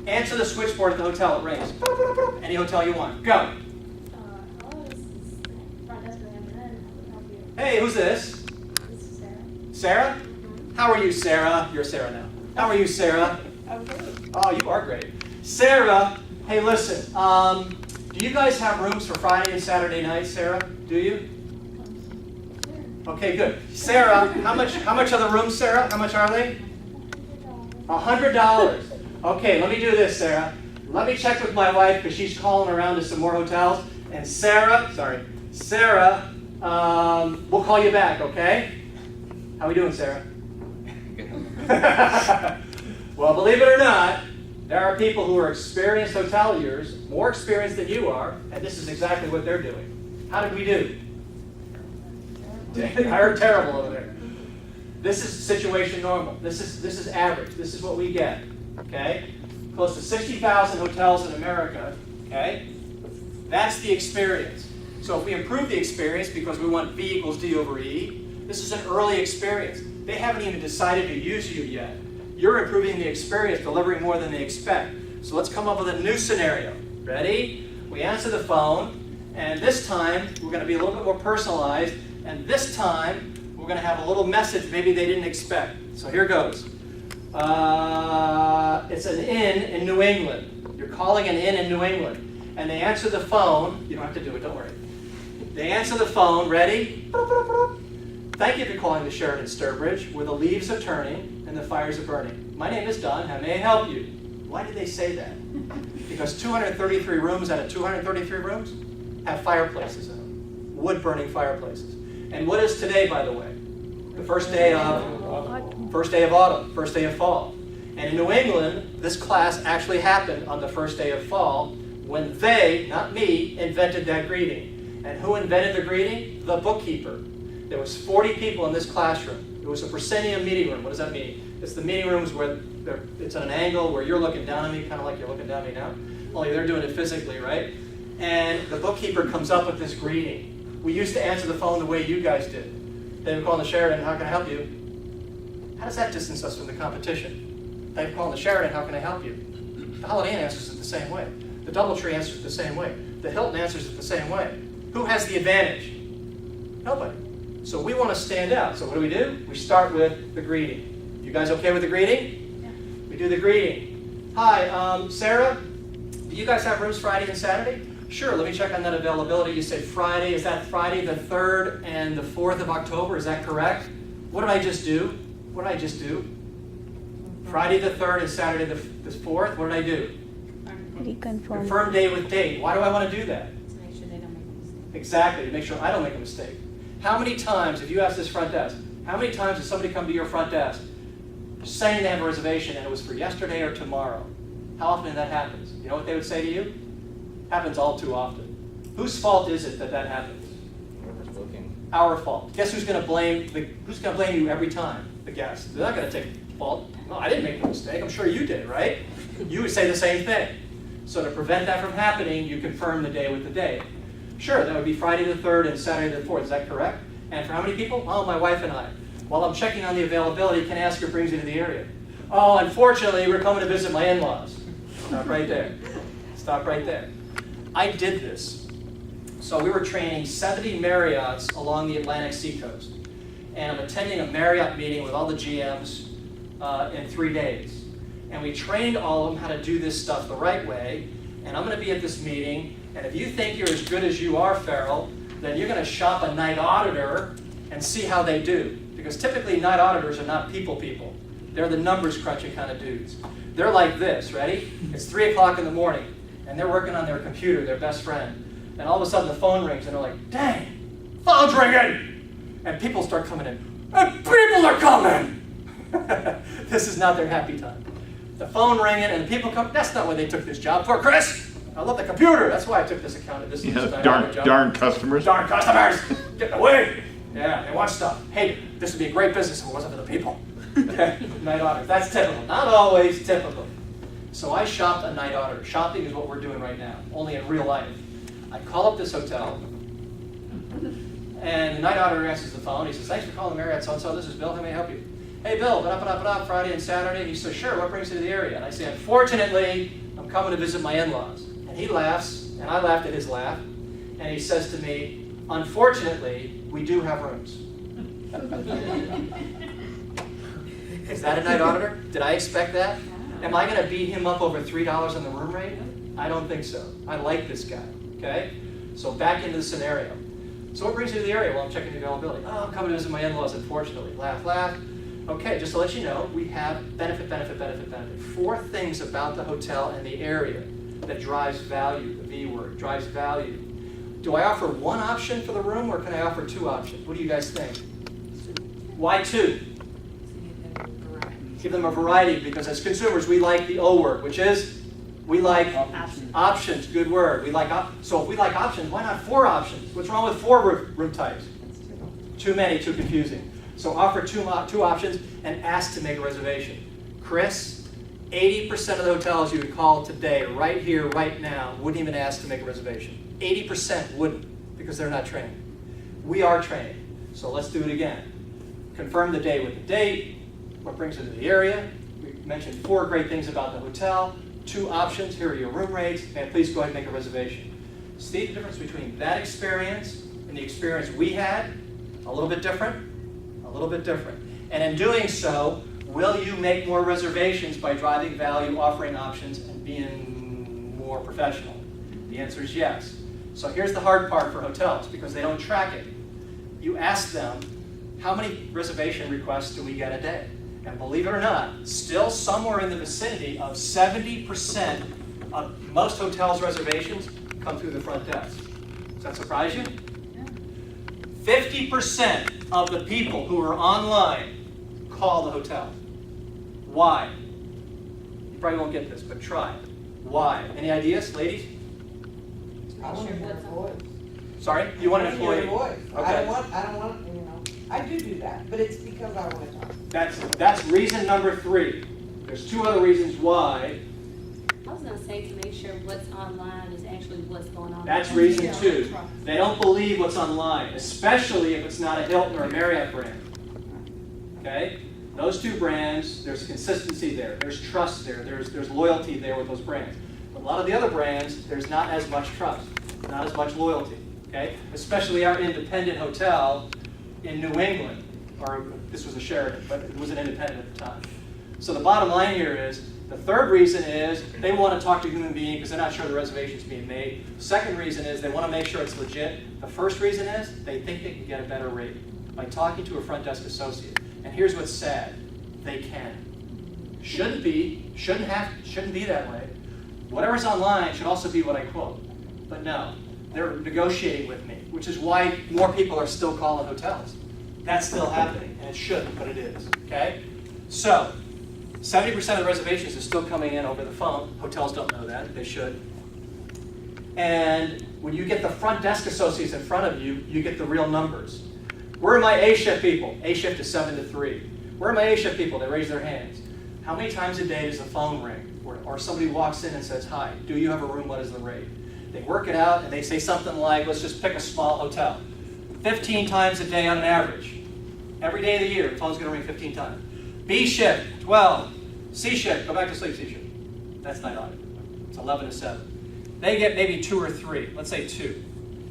Answer the switchboard at the hotel. It rings. Any hotel you want. Go. Hello, this is front desk with Amber. How can I help you? Hey, who's this? This is Sarah. Sarah? How are you, Sarah? You're Sarah now. How are you, Sarah? Okay. Oh, you are great. Sarah, hey, listen. Do you guys have rooms for Friday and Saturday night, Sarah? Do you? Sure. Okay, good. Sarah, how much are the rooms, Sarah? How much are they? $100. Okay, let me do this, Sarah. Let me check with my wife because she's calling around to some more hotels. And Sarah, we'll call you back, okay? How we doing, Sarah? Well, believe it or not, there are people who are experienced hoteliers, more experienced than you are, and this is exactly what they're doing. How did we do? I heard terrible over there. This is situation normal. This is average. This is what we get. Okay? Close to 60,000 hotels in America. Okay? That's the experience. So if we improve the experience because we want V equals D over E, this is an early experience. They haven't even decided to use you yet. You're improving the experience, delivering more than they expect. So let's come up with a new scenario. Ready? We answer the phone, and this time we're going to be a little bit more personalized, and this time we're going to have a little message maybe they didn't expect. So here goes. It's an inn in New England. You're calling an inn in New England, and they answer the phone. You don't have to do it, don't worry. They answer the phone. Ready? Thank you for calling the Sheraton Sturbridge, where the leaves are turning and the fires are burning. My name is Don. How may I help you? Why did they say that? Because 233 rooms out of 233 rooms have fireplaces in them, wood-burning fireplaces. And what is today, by the way? The first day of autumn, first day of fall. And in New England, this class actually happened on the first day of fall when they, not me, invented that greeting. And who invented the greeting? The bookkeeper. There was 40 people in this classroom. It was a proscenium meeting room. What does that mean? It's the meeting rooms where it's at an angle where you're looking down at me, kind of like you're looking down at me now. Only they're doing it physically, right? And the bookkeeper comes up with this greeting. We used to answer the phone the way you guys did. They would call the Sheraton, how can I help you? How does that distance us from the competition? They would call the Sheraton, how can I help you? The Holiday Inn answers it the same way. The Doubletree answers it the same way. The Hilton answers it the same way. Who has the advantage? Nobody. So we want to stand out. So what do? We start with the greeting. You guys okay with the greeting? Yeah. We do the greeting. Hi, Sarah, do you guys have rooms Friday and Saturday? Sure, let me check on that availability. You said Friday. Is that Friday the 3rd and the 4th of October? Is that correct? What did I just do? Friday the 3rd and Saturday the 4th. What did I do? Reconfirm. Confirm day with date. Why do I want to do that? To make sure they don't make a mistake. Exactly, to make sure I don't make a mistake. How many times, if you ask this front desk, how many times does somebody come to your front desk saying they have a reservation and it was for yesterday or tomorrow? How often that happens? You know what they would say to you? Happens all too often. Whose fault is it that happens? Our fault. Guess who's going to blame you every time? The guest. They're not going to take fault. No, I didn't make the mistake. I'm sure you did, right? You would say the same thing. So to prevent that from happening, you confirm the day with the date. Sure, that would be Friday the 3rd and Saturday the 4th. Is that correct? And for how many people? Oh, my wife and I. While I'm checking on the availability, can I ask who brings you to the area? Oh, unfortunately, we're coming to visit my in-laws. Stop right there. Stop right there. I did this. So we were training 70 Marriotts along the Atlantic seacoast. And I'm attending a Marriott meeting with all the GMs in 3 days. And we trained all of them how to do this stuff the right way. And I'm going to be at this meeting. And if you think you're as good as you are, Farrell, then you're going to shop a night auditor and see how they do. Because typically night auditors are not people. They're the numbers crunching kind of dudes. They're like this, ready? It's 3 o'clock in the morning, and they're working on their computer, their best friend. And all of a sudden the phone rings, and they're like, dang, phone's ringing! And people start coming in. And people are coming! This is not their happy time. The phone ringing, and the people come. That's not what they took this job for, Chris! I love the computer. That's why I took this account. This is darn customers. Darn customers! Get in the way! Yeah, they want stuff. Hey, this would be a great business if it wasn't for the people. Night auditor. That's typical. Not always typical. So I shopped a night auditor. Shopping is what we're doing right now, only in real life. I call up this hotel, and the night auditor answers the phone. He says, thanks for calling Marriott so-and-so. This is Bill. How may I help you? hey Bill, Friday and Saturday. And he says, sure, what brings you to the area? And I say, unfortunately, I'm coming to visit my in-laws. And he laughs, and I laughed at his laugh. And he says to me, unfortunately, we do have rooms. Is that a night auditor? Did I expect that? Am I going to beat him up over $3 on the room rate? I don't think so. I like this guy, okay? So back into the scenario. So what brings you to the area? Well, I'm checking the availability. Oh, I'm coming to visit my in-laws, unfortunately. Laugh, laugh. Okay, just to let you know, we have benefit. 4 things about the hotel and the area that drives value, the V word, drives value. Do I offer one option for the room, or can I offer 2 options? What do you guys think? Why 2? Give them a variety, because as consumers, we like the O word, which is, we like options. Good word. We like so if we like options, why not 4 options? What's wrong with 4 room types? Too many, too confusing. So offer 2 options and ask to make a reservation. Chris, 80% of the hotels you would call today, right here, right now, wouldn't even ask to make a reservation. 80% wouldn't, because they're not trained. We are trained. So let's do it again. Confirm the day with the date. What brings you to the area? We mentioned 4 great things about the hotel. 2 options. Here are your room rates. And please go ahead and make a reservation. See the difference between that experience and the experience we had? A little bit different? A little bit different. And in doing so, will you make more reservations by driving value, offering options, and being more professional? The answer is yes. So here's the hard part for hotels, because they don't track it. You ask them, how many reservation requests do we get a day? And believe it or not, still somewhere in the vicinity of 70% of most hotels' reservations come through the front desk. Does that surprise you? 50% of the people who are online call the hotel. Why? You probably won't get this, but try. Why? Any ideas, ladies? I want to hear a voice. Sorry? You want an employee? I want to hear a voice. Okay. I don't want, I do that, but it's because I want to talk. That's reason number 3. There's 2 other reasons why. I was gonna say to make sure what's online is actually what's going on. That's reason 2. They don't believe what's online, especially if it's not a Hilton or a Marriott brand. Okay? Those 2 brands, there's consistency there, there's trust there, there's loyalty there with those brands. But a lot of the other brands, there's not as much trust, not as much loyalty. Okay? Especially our independent hotel in New England, or this was a Sheraton, but it was an independent at the time. So the bottom line here is, the 3rd reason is they want to talk to a human being because they're not sure the reservation's being made. The 2nd reason is they want to make sure it's legit. The 1st reason is they think they can get a better rate by talking to a front desk associate. And here's what's sad. They can. Shouldn't be, shouldn't be that way. Whatever's online should also be what I quote. But no, they're negotiating with me, which is why more people are still calling hotels. That's still happening, and it shouldn't, but it is, okay? So, 70% of the reservations are still coming in over the phone. Hotels don't know that, they should. And when you get the front desk associates in front of you, you get the real numbers. Where are my A shift people? A shift is 7 to 3. Where are my A shift people? They raise their hands. How many times a day does the phone ring? Or somebody walks in and says, hi, do you have a room? What is the rate? They work it out and they say something like, let's just pick a small hotel. 15 times a day on an average. Every day of the year, the phone's going to ring 15 times. B shift, 12. C shift, go back to sleep, C shift. That's night audit. It's 11 to 7. They get maybe 2 or 3. Let's say 2.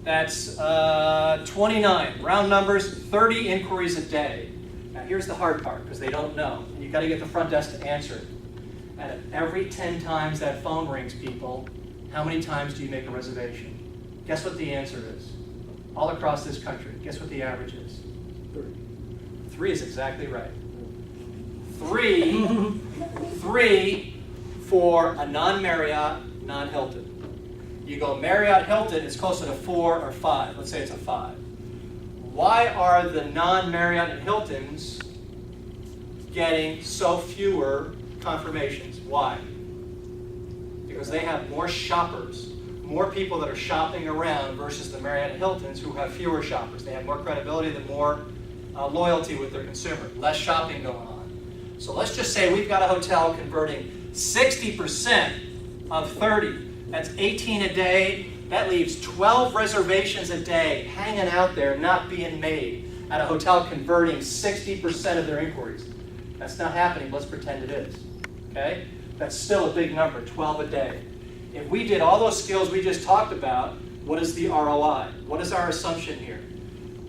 That's 29. Round numbers, 30 inquiries a day. Now here's the hard part, because they don't know. And you've got to get the front desk to answer it. And every 10 times that phone rings, people, how many times do you make a reservation? Guess what the answer is? All across this country, guess what the average is? 3 is exactly right. 3 for a non-Marriott, non-Hilton. You go Marriott, Hilton, it's closer to 4 or 5. Let's say it's a 5. Why are the non-Marriott and Hiltons getting so fewer confirmations? Why? Because they have more shoppers, more people that are shopping around versus the Marriott and Hiltons who have fewer shoppers. They have more credibility, the more loyalty with their consumer, less shopping going on. So let's just say we've got a hotel converting 60% of 30. That's 18 a day. That leaves 12 reservations a day hanging out there, not being made, at a hotel converting 60% of their inquiries. That's not happening, let's pretend it is, okay? That's still a big number, 12 a day. If we did all those skills we just talked about, what is the ROI? What is our assumption here?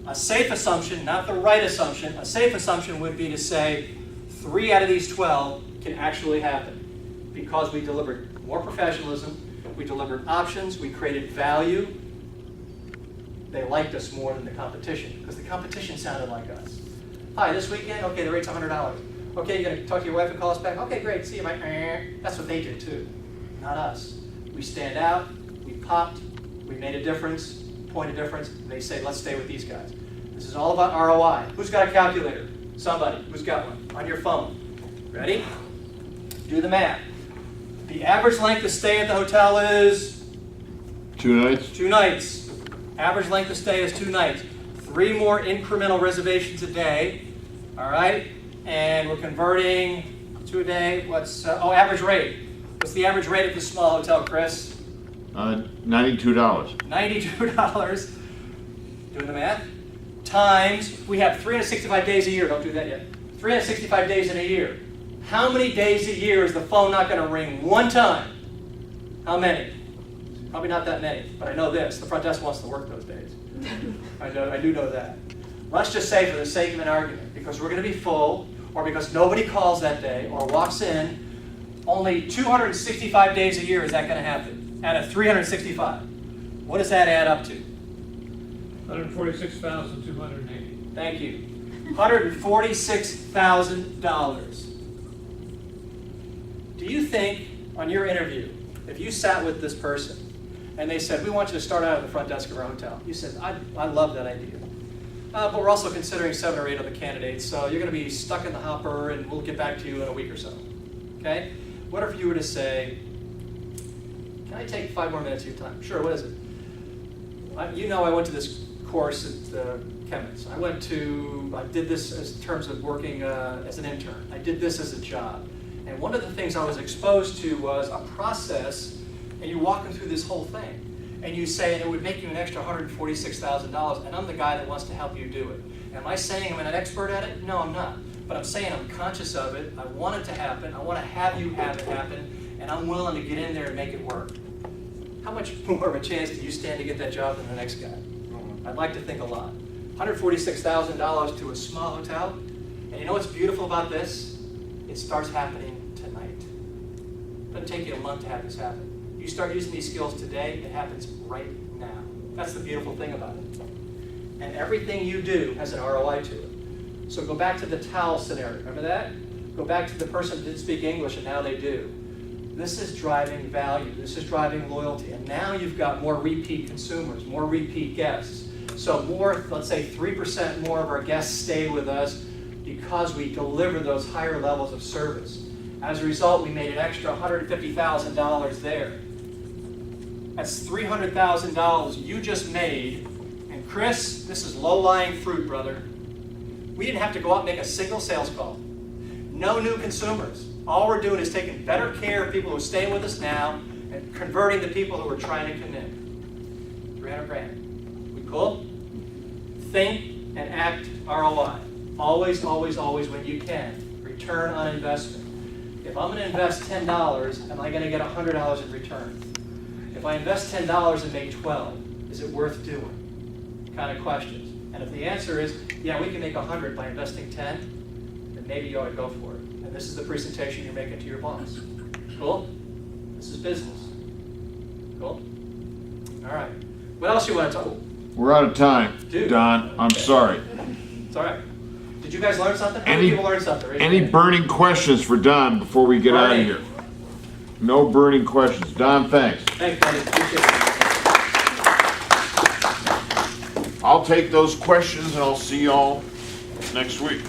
A safe assumption, not the right assumption, a safe assumption would be to say 3 out of these 12 can actually happen because we delivered more professionalism, we delivered options, we created value. They liked us more than the competition because the competition sounded like us. Hi, this weekend? Okay, the rate's $100. Okay, you're gonna talk to your wife and call us back? Okay, great, see you, Mike. That's what they did too, not us. We stand out, we popped, we made a difference, point of difference. They say, let's stay with these guys. This is all about ROI. Who's got a calculator? Somebody. Who's got one? On your phone. Ready? Do the math. The average length of stay at the hotel is? 2 nights? 2 nights. Average length of stay is 2 nights. 3 more incremental reservations a day. All right? And we're converting 2 a day. What's, average rate. What's the average rate at the small hotel, Chris? $92. $92. Doing the math? Times, we have 365 days a year. Don't do that yet. 365 days in a year. How many days a year is the phone not going to ring one time? How many? Probably not that many, but I know this. The front desk wants to work those days. I do know that. Let's just say for the sake of an argument, because we're going to be full, or because nobody calls that day, or walks in, only 265 days a year is that going to happen, out of 365. What does that add up to? $146,280. Thank you. $146,000. Do you think, on your interview, if you sat with this person and they said, we want you to start out at the front desk of our hotel, you said, I love that idea. But we're also considering 7 or 8 other candidates, so you're going to be stuck in the hopper and we'll get back to you in a week or so. Okay? What if you were to say, can I take 5 more minutes of your time? Sure, what is it? You know I went to this course at Chemist. I did this as terms of working as an intern. I did this as a job. And one of the things I was exposed to was a process, and you walk them through this whole thing. And you say, and it would make you an extra $146,000, and I'm the guy that wants to help you do it. Am I saying I'm an expert at it? No, I'm not. But I'm saying I'm conscious of it, I want it to happen, I want to have you have it happen, and I'm willing to get in there and make it work. How much more of a chance do you stand to get that job than the next guy? I'd like to think a lot. $146,000 to a small hotel, and you know what's beautiful about this? It starts happening tonight. It doesn't take you a month to have this happen. You start using these skills today, it happens right now. That's the beautiful thing about it. And everything you do has an ROI to it. So go back to the towel scenario, remember that? Go back to the person who didn't speak English and now they do. This is driving value, this is driving loyalty, and now you've got more repeat consumers, more repeat guests. So more, let's say 3% more of our guests stay with us because we deliver those higher levels of service. As a result, we made an extra $150,000 there. That's $300,000 you just made. And Chris, this is low-lying fruit, brother. We didn't have to go out and make a single sales call. No new consumers. All we're doing is taking better care of people who are staying with us now and converting the people who are trying to connect. 300 grand. We cool? Think and act ROI. Always, always, always when you can. Return on investment. If I'm going to invest $10, am I going to get $100 in return? If I invest $10 and make 12, is it worth doing? Kind of questions. And if the answer is, yeah, we can make 100 by investing 10, then maybe you ought to go for it. And this is the presentation you're making to your boss. Cool? This is business. Cool? All right. What else you want to talk about? We're out of time, Dude. Don. I'm sorry. It's all right. Did you guys learn something? How many people learned something? Raise your Any hand. burning questions for Don before we get out of Burning. here? No burning questions. Don, thanks. Thanks, buddy. Appreciate it. I'll take those questions and I'll see y'all next week.